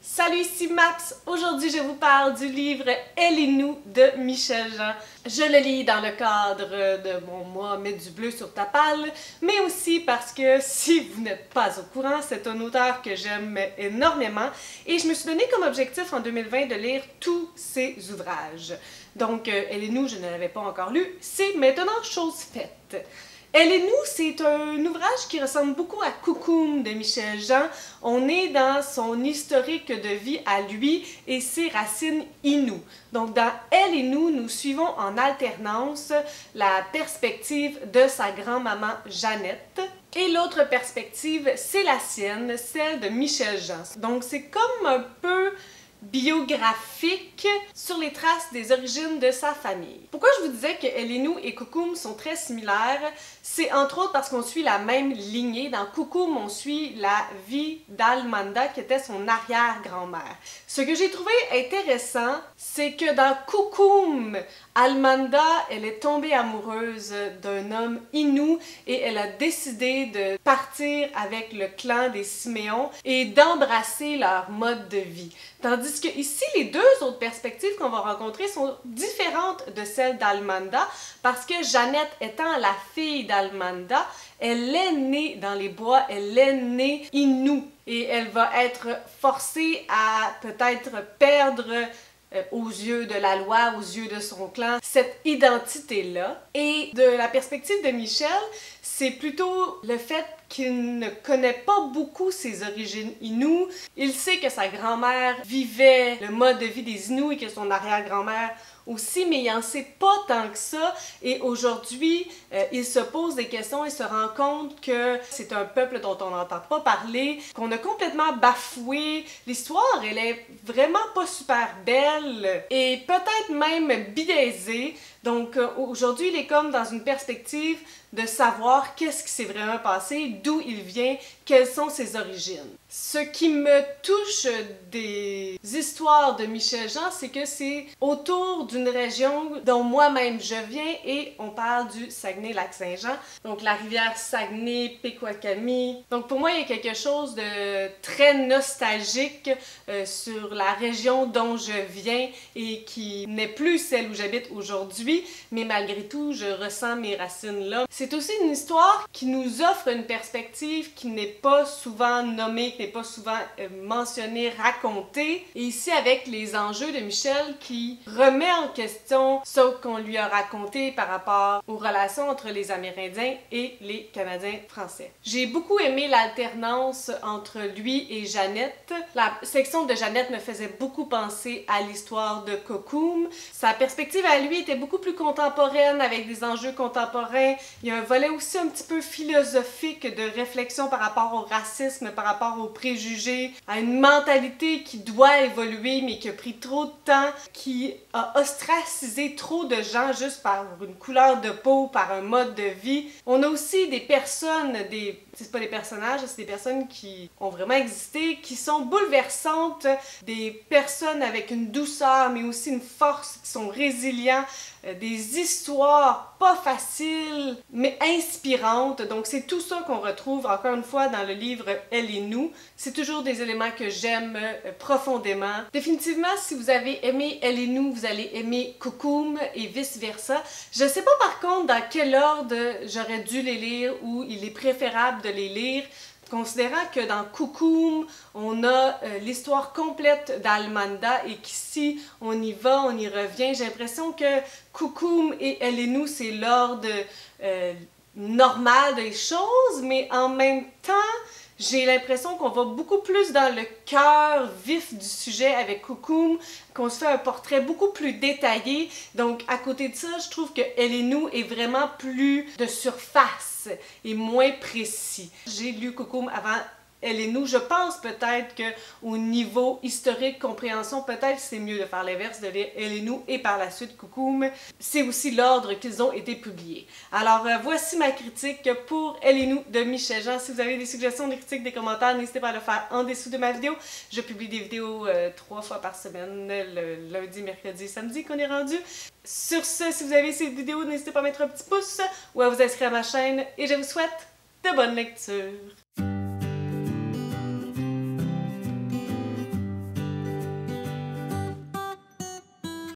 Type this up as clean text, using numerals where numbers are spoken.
Salut, ici Maps. Aujourd'hui, je vous parle du livre Elle et nous de Michel Jean. Je le lis dans le cadre de mon mois Mettre du bleu sur ta palle, mais aussi parce que si vous n'êtes pas au courant, c'est un auteur que j'aime énormément et je me suis donné comme objectif en 2020 de lire tous ses ouvrages. Donc, Elle et nous, je ne l'avais pas encore lu, c'est maintenant chose faite. Elle et nous, c'est un ouvrage qui ressemble beaucoup à Coucoum de Michel Jean. On est dans son historique de vie à lui et ses racines inoues. Donc dans Elle et nous, nous suivons en alternance la perspective de sa grand-maman Jeannette. Et l'autre perspective, c'est la sienne, celle de Michel Jean. Donc c'est comme un peu biographique sur les traces des origines de sa famille. Pourquoi je vous disais que Elle et nous et Coucoum sont très similaires? C'est entre autres parce qu'on suit la même lignée. Dans Coucoum, on suit la vie d'Almanda qui était son arrière-grand-mère. Ce que j'ai trouvé intéressant, c'est que dans Coucoum, Almanda, elle est tombée amoureuse d'un homme Innu et elle a décidé de partir avec le clan des Siméons et d'embrasser leur mode de vie. Tandis que ici, les deux autres perspectives qu'on va rencontrer sont différentes de celles d'Almanda parce que Jeannette étant la fille d'Almanda, elle est née dans les bois, elle est née Innu et elle va être forcée à peut-être perdre aux yeux de la loi, aux yeux de son clan, cette identité-là. Et de la perspective de Michel, c'est plutôt le fait qu'il ne connaît pas beaucoup ses origines Innu. Il sait que sa grand-mère vivait le mode de vie des Innu et que son arrière-grand-mère aussi, mais il n'en sait pas tant que ça. Et aujourd'hui, il se pose des questions et se rend compte que c'est un peuple dont on n'entend pas parler, qu'on a complètement bafoué. L'histoire, elle est vraiment pas super belle et peut-être même biaisée. Donc aujourd'hui, il est comme dans une perspective de savoir qu'est-ce qui s'est vraiment passé, d'où il vient, quelles sont ses origines. Ce qui me touche des histoires de Michel Jean, c'est que c'est autour d'une région dont moi-même je viens et on parle du Saguenay-Lac-Saint-Jean, donc la rivière Saguenay, Péquakami. Donc pour moi, il y a quelque chose de très nostalgique sur la région dont je viens et qui n'est plus celle où j'habite aujourd'hui, mais malgré tout, je ressens mes racines là. C'est aussi une histoire qui nous offre une perspective qui n'est pas souvent nommée, qui n'est pas souvent mentionnée, racontée. Et ici, avec les enjeux de Michel qui remet en question ce qu'on lui a raconté par rapport aux relations entre les Amérindiens et les Canadiens français. J'ai beaucoup aimé l'alternance entre lui et Jeannette. La section de Jeannette me faisait beaucoup penser à l'histoire de Coucoum. Sa perspective à lui était beaucoup plus contemporaine, avec des enjeux contemporains. Il y a un volet aussi un petit peu philosophique de réflexion par rapport au racisme, par rapport aux préjugés, à une mentalité qui doit évoluer mais qui a pris trop de temps, qui a ostracisé trop de gens juste par une couleur de peau, par un mode de vie. On a aussi des personnes, c'est pas des personnages, c'est des personnes qui ont vraiment existé, qui sont bouleversantes, des personnes avec une douceur mais aussi une force, qui sont résilients, des histoires pas faciles mais inspirantes. Donc c'est tout ça qu'on retrouve encore une fois dans le livre Elle et nous. C'est toujours des éléments que j'aime profondément. Définitivement, si vous avez aimé Elle et nous, vous allez aimer Coucoum et vice-versa. Je sais pas par contre dans quel ordre j'aurais dû les lire ou il est préférable de les lire. Considérant que dans Coucoum, on a l'histoire complète d'Almanda et qu'ici, on y va, on y revient. J'ai l'impression que Coucoum et Elle et nous, c'est l'ordre normal des choses, mais en même temps, j'ai l'impression qu'on va beaucoup plus dans le cœur vif du sujet avec Coucoum, qu'on se fait un portrait beaucoup plus détaillé. Donc, à côté de ça, je trouve que Elle et nous est vraiment plus de surface et moins précis. J'ai lu Coucoum avant Elle et nous. Je pense peut-être qu'au niveau historique, compréhension, peut-être c'est mieux de faire l'inverse, de lire Elle et nous et par la suite Coucoum. C'est aussi l'ordre qu'ils ont été publiés. Alors voici ma critique pour Elle et nous de Michel Jean. Si vous avez des suggestions, des critiques, des commentaires, n'hésitez pas à le faire en dessous de ma vidéo. Je publie des vidéos 3 fois par semaine, le lundi, mercredi, samedi qu'on est rendu. Sur ce, si vous avez ces vidéos, n'hésitez pas à mettre un petit pouce ou à vous inscrire à ma chaîne et je vous souhaite de bonnes lectures.